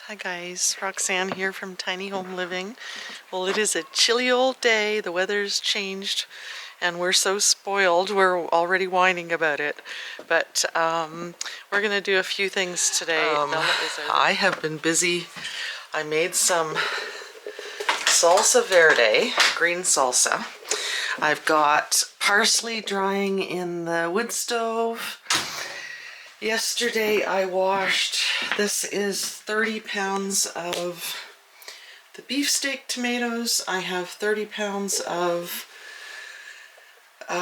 Hi guys, Roxanne here from Tiny Home Living. Well, it is a chilly old day, the weather's changed, and we're so spoiled, we're already whining about it. But we're gonna do a few things today. I have been busy. I made some salsa verde, green salsa. I've got parsley drying in the wood stove. Yesterday I washed, this is 30 pounds of the beefsteak tomatoes. I have 30 pounds of the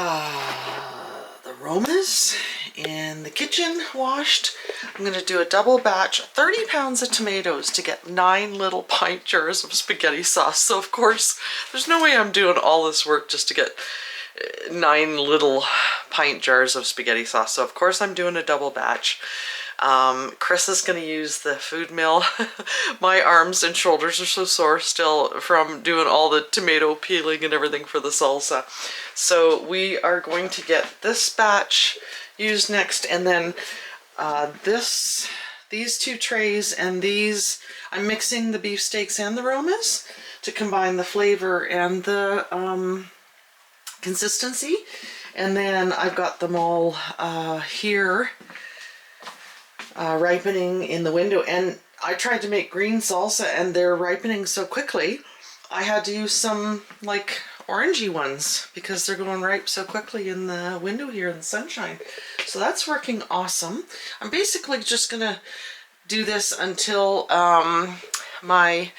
Romas in the kitchen washed. I'm going to do a double batch, 30 pounds of tomatoes to get 9 little pint jars of spaghetti sauce. So of course, there's no way I'm doing all this work just to get 9 little pint jars of spaghetti sauce. So of course I'm doing a double batch. Chris is going to use the food mill. My arms and shoulders are so sore still from doing all the tomato peeling and everything for the salsa. So we are going to get this batch used next, and then these 2 trays and these, I'm mixing the beefsteaks and the Romas to combine the flavor and the consistency. And then I've got them all here ripening in the window, and I tried to make green salsa and they're ripening so quickly I had to use some like orangey ones because they're going ripe so quickly in the window here in the sunshine. So that's working awesome. I'm basically just gonna do this until my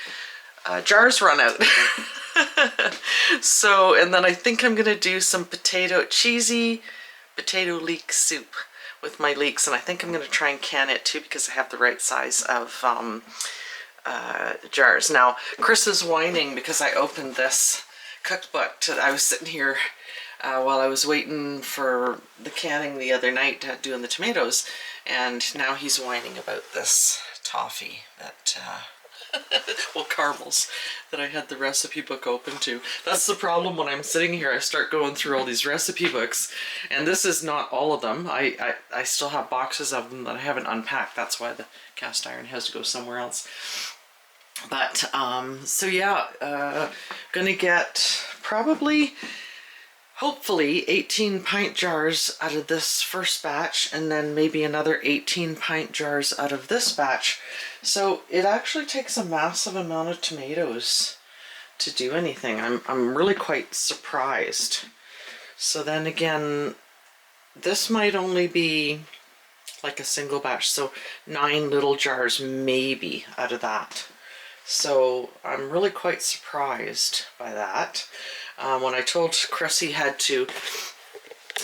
jars run out. So, and then I think I'm gonna do some cheesy potato leek soup with my leeks, and I think I'm gonna try and can it too because I have the right size of jars. Now, Chris is whining because I opened this cookbook. I was sitting here while I was waiting for the canning the other night, doing the tomatoes, and now he's whining about this toffee that well, caramels that I had the recipe book open to. That's the problem when I'm sitting here. I start going through all these recipe books, and this is not all of them. I still have boxes of them that I haven't unpacked. That's why the cast iron has to go somewhere else. But so yeah, gonna get probably, hopefully, 18 pint jars out of this first batch, and then maybe another 18 pint jars out of this batch. So it actually takes a massive amount of tomatoes to do anything. I'm really quite surprised. So then again, this might only be like a single batch, so 9 little jars maybe out of that. So I'm really quite surprised by that. When I told Chris he had to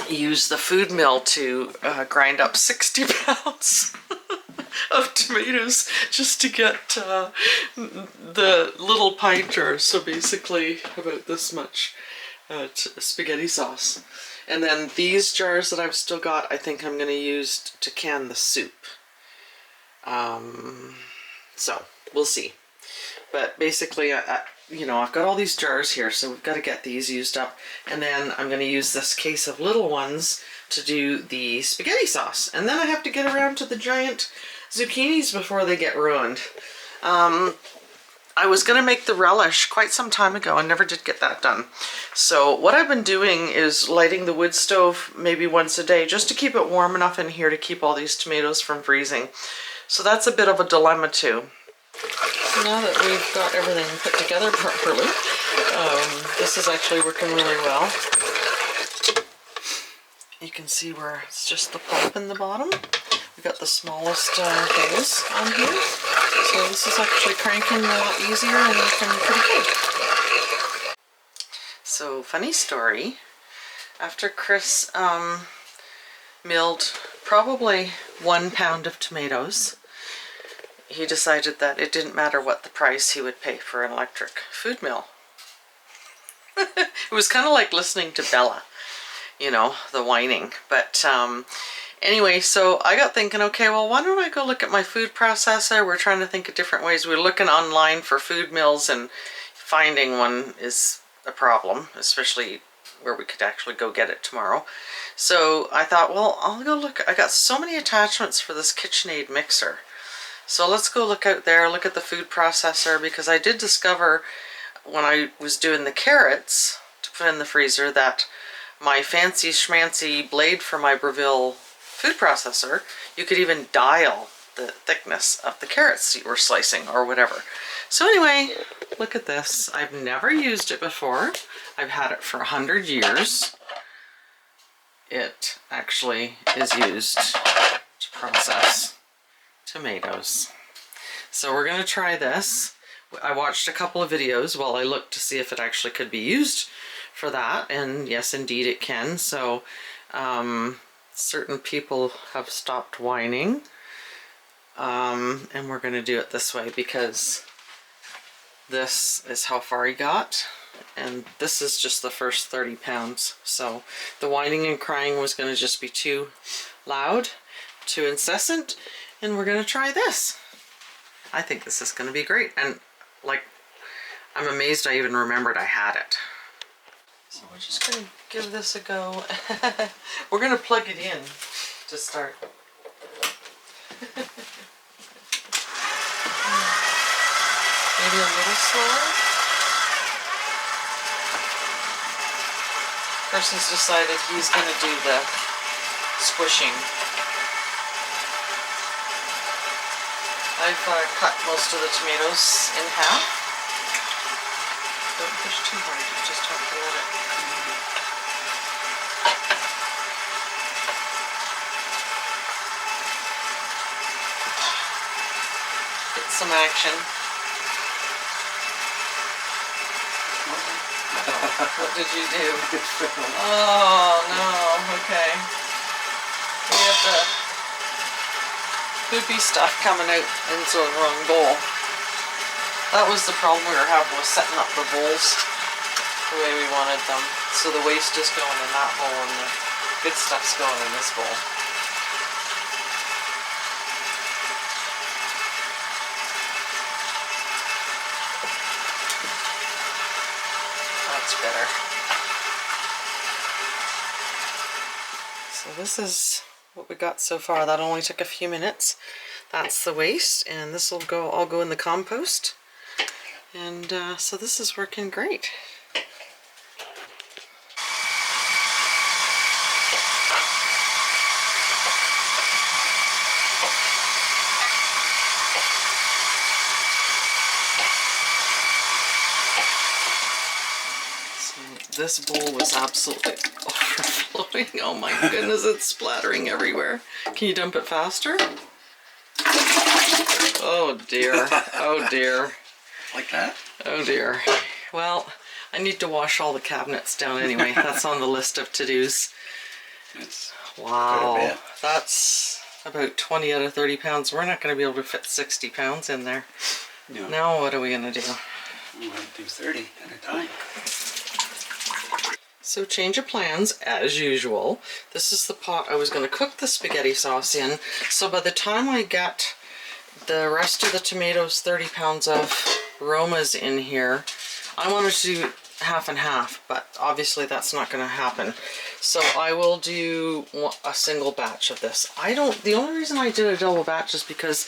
use the food mill to grind up 60 pounds of tomatoes just to get the little pint jars, so basically about this much spaghetti sauce. And then these jars that I've still got, I think I'm going to use to can the soup. So we'll see. But basically, you know, I've got all these jars here, so we've got to get these used up. And then I'm going to use this case of little ones to do the spaghetti sauce. And then I have to get around to the giant zucchinis before they get ruined. I was going to make the relish quite some time ago and never did get that done. So what I've been doing is lighting the wood stove maybe once a day just to keep it warm enough in here to keep all these tomatoes from freezing. So that's a bit of a dilemma too. Now that we've got everything put together properly, this is actually working really well. You can see where it's just the pulp in the bottom. We've got the smallest holes on here, so this is actually cranking a lot easier and working pretty good. So, funny story, after Chris milled probably 1 pound of tomatoes, he decided that it didn't matter what the price he would pay for an electric food mill. It was kind of like listening to Bella, you know, the whining. But anyway, so I got thinking, okay, well, why don't I go look at my food processor? We're trying to think of different ways. We're looking online for food mills, and finding one is a problem, especially where we could actually go get it tomorrow. So I thought, well, I'll go look. I got so many attachments for this Kitchenaide mixer. So let's go look out there, look at the food processor, because I did discover when I was doing the carrots to put in the freezer that my fancy schmancy blade for my Breville food processor, you could even dial the thickness of the carrots you were slicing or whatever. So anyway, look at this. I've never used it before. I've had it for 100 years. It actually is used to process tomatoes. So we're going to try this. I watched a couple of videos while I looked to see if it actually could be used for that, and yes, indeed it can. So certain people have stopped whining, and we're going to do it this way because this is how far he got, and this is just the first 30 pounds. So the whining and crying was going to just be too loud, too incessant, and we're going to try this. I think this is going to be great, and like, I'm amazed I even remembered I had it. So we're just going to give this a go. We're going to plug it in to start. Maybe a little slower. Person's decided he's going to do the squishing. I've cut most of the tomatoes in half. Don't push too hard, you just have to let it. Get some action. What did you do? Oh no, okay. We have the poopy stuff coming out into the wrong bowl. That was the problem we were having, was setting up the bowls the way we wanted them. So the waste is going in that bowl and the good stuff's going in this bowl. That's better. So this is what we got so far. That only took a few minutes. That's the waste, and this will go all go in the compost. And so this is working great. So this bowl was absolutely overflowing. Oh my goodness, it's splattering everywhere. Can you dump it faster? Oh dear, oh dear. Like that? Oh dear. Well, I need to wash all the cabinets down anyway. That's on the list of to-dos. Wow, that's about 20 out of 30 pounds. We're not going to be able to fit 60 pounds in there. No. Now what are we going to do? We're going to do 30 at a time. So change of plans, as usual. This is the pot I was going to cook the spaghetti sauce in. So by the time I get the rest of the tomatoes, 30 pounds of Romas in here, I wanted to do half and half, but obviously that's not going to happen. So I will do a single batch of this. The only reason I did a double batch is because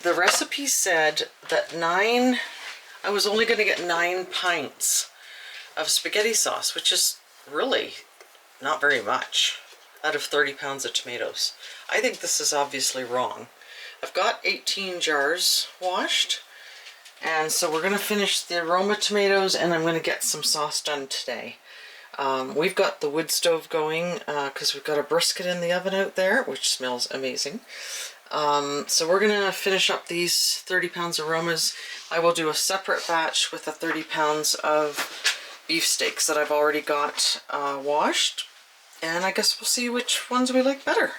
the recipe said that I was only going to get 9 pints of spaghetti sauce, which is really not very much out of 30 pounds of tomatoes. I think this is obviously wrong. I've got 18 jars washed, and so we're going to finish the aroma tomatoes, and I'm going to get some sauce done today. We've got the wood stove going because we've got a brisket in the oven out there, which smells amazing. So we're going to finish up these 30 pounds of aromas. I will do a separate batch with the 30 pounds of beef steaks that I've already got washed, and I guess we'll see which ones we like better.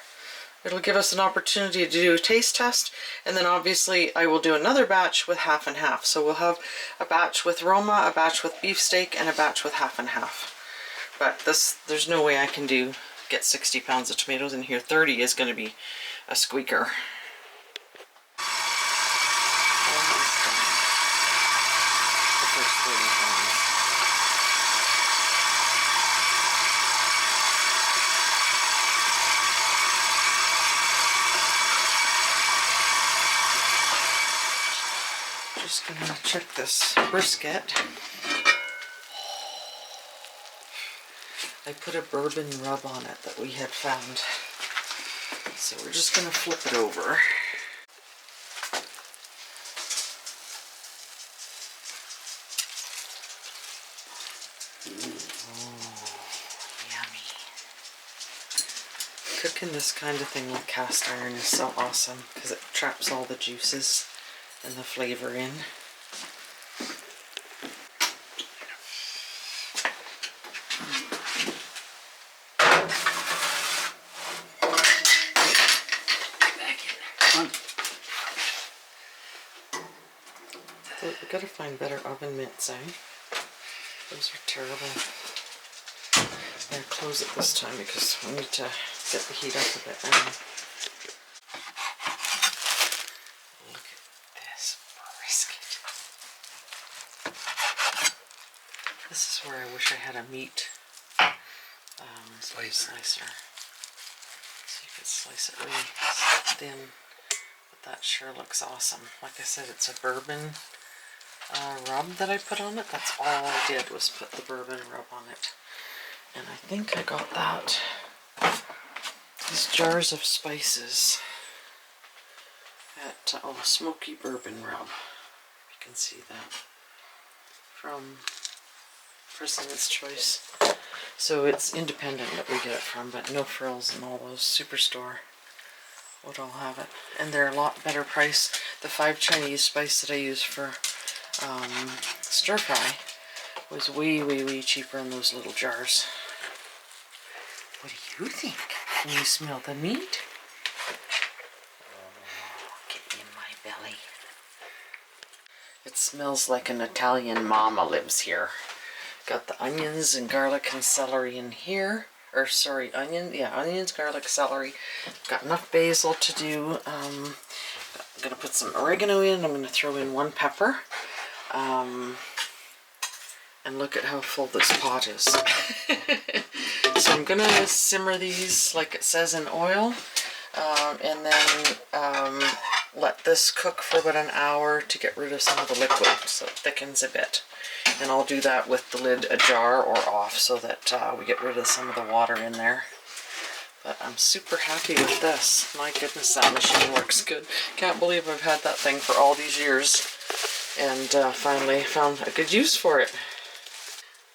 It'll give us an opportunity to do a taste test, and then obviously I will do another batch with half and half. So we'll have a batch with Roma, a batch with beefsteak, and a batch with half and half. But there's no way I can get 60 pounds of tomatoes in here. 30 is going to be a squeaker. Almost done. The first 30 pounds. Just gonna check this brisket. I put a bourbon rub on it that we had found. So we're just gonna flip it over. Cooking this kind of thing with cast iron is so awesome because it traps all the juices and the flavor in. We gotta find better oven mitts, eh? Those are terrible. I'm gonna close it this time because we need to get the heat up a bit now. Look at this brisket. This is where I wish I had a meat slicer. So you could slice it really thin. But that sure looks awesome. Like I said, it's a bourbon rub that I put on it. That's all I did was put the bourbon rub on it. And I think I got that. These jars of spices at Smoky Bourbon Rub. You can see that from President's Choice. So it's independent that we get it from, but No Frills and all those Superstore would all have it. And they're a lot better price. The 5 Chinese spice that I use for stir fry was way cheaper in those little jars. What do you think? Can you smell the meat? Oh, get in my belly. It smells like an Italian mama lives here. Got the onions and garlic and celery in here. Or sorry, onions, garlic, celery. Got enough basil to do. I'm gonna put some oregano in. I'm gonna throw in 1 pepper. And look at how full this pot is. So I'm gonna simmer these like it says in oil, and then let this cook for about an hour to get rid of some of the liquid so it thickens a bit. And I'll do that with the lid ajar or off so that we get rid of some of the water in there. But I'm super happy with this. My goodness, that machine works good. Can't believe I've had that thing for all these years and finally found a good use for it.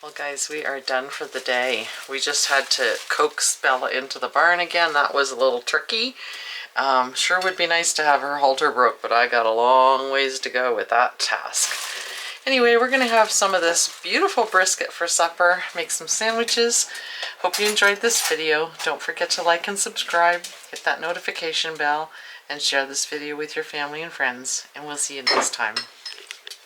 Well guys, we are done for the day. We just had to coax Bella into the barn again. That was a little tricky. Sure would be nice to have her halter broke, but I got a long ways to go with that task. Anyway, we're going to have some of this beautiful brisket for supper, make some sandwiches. Hope you enjoyed this video. Don't forget to like and subscribe, hit that notification bell, and share this video with your family and friends. And we'll see you next time.